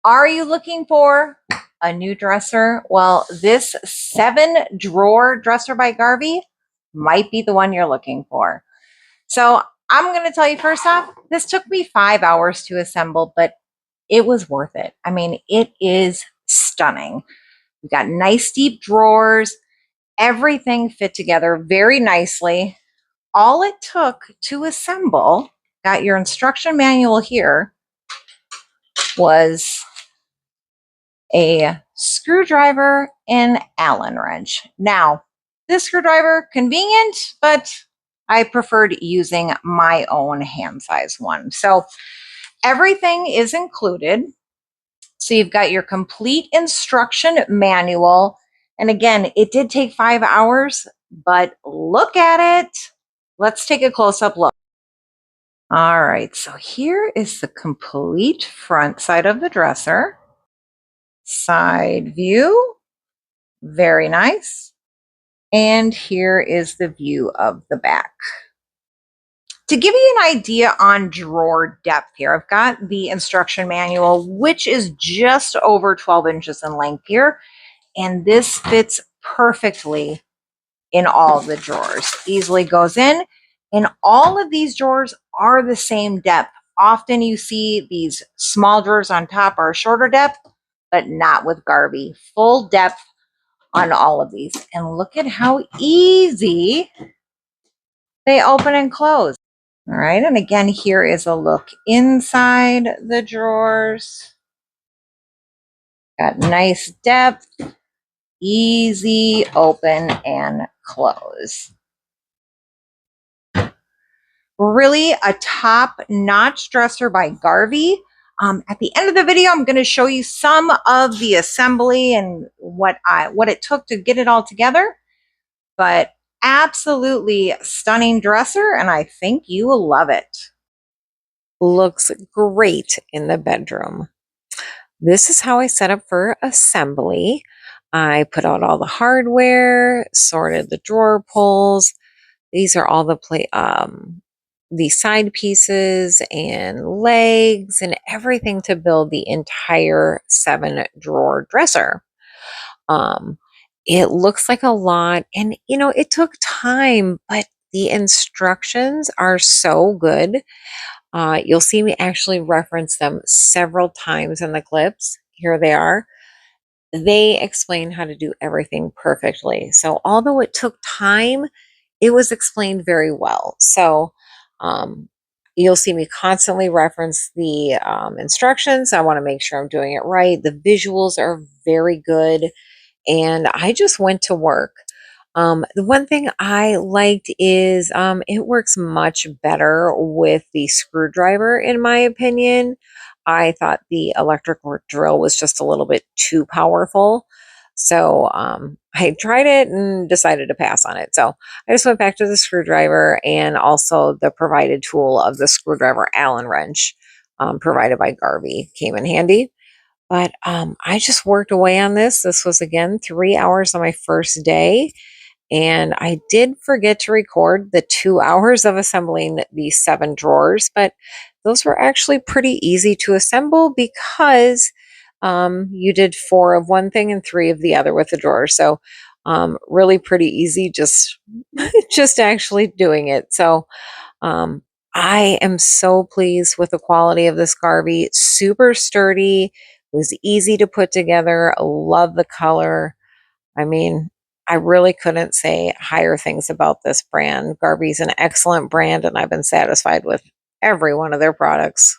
Are you looking for a new dresser? Well, this 7-drawer dresser by Garvee might be the one you're looking for. So I'm going to tell you first off, this took me 5 hours to assemble, but it was worth it. I mean, it is stunning. We've got nice deep drawers. Everything fit together very nicely. All it took to assemble, got your instruction manual here, was a screwdriver and Allen wrench. Now, this screwdriver, convenient, but I preferred using my own hand size one. So everything is included. So you've got your complete instruction manual. And again, it did take 5 hours, but look at it. Let's take a close-up look. All right, so here is the complete front side of the dresser. Side view, very nice. And here is the view of the back. To give you an idea on drawer depth here, I've got the instruction manual, which is just over 12 inches in length here. And this fits perfectly in all the drawers. Easily goes in. And all of these drawers are the same depth. Often you see these small drawers on top are shorter depth, but not with Garvee. Full depth on all of these. And look at how easy they open and close. All right, and again, here is a look inside the drawers. Got nice depth, easy open and close. Really a top-notch dresser by Garvee. At the end of the video, I'm going to show you some of the assembly and what it took to get it all together. But absolutely stunning dresser, and I think you will love it. Looks great in the bedroom. This is how I set up for assembly. I put out all the hardware, sorted the drawer pulls. These are all the side pieces and legs and everything to build the entire 7-drawer dresser. It looks like a lot, and it took time, but the instructions are so good. You'll see me actually reference them several times in the clips. Here they are. They explain how to do everything perfectly. So although it took time, it was explained very well. So you'll see me constantly reference the instructions. I want to make sure I'm doing it right. The visuals are very good. And I just went to work. The one thing I liked is it works much better with the screwdriver, in my opinion. I thought the electric drill was just a little bit too powerful. So I tried it and decided to pass on it. So I just went back to the screwdriver and also the provided tool of the screwdriver Allen wrench provided by Garvee came in handy. But I just worked away on this. This was, again, 3 hours on my first day. And I did forget to record the 2 hours of assembling these 7 drawers, but those were actually pretty easy to assemble because you did 4 of one thing and 3 of the other with the drawers. So really pretty easy, just actually doing it. So I am so pleased with the quality of this Garvee. Super sturdy, was easy to put together. Love the color. I mean, I really couldn't say higher things about this brand. Garvee's an excellent brand, and I've been satisfied with every one of their products.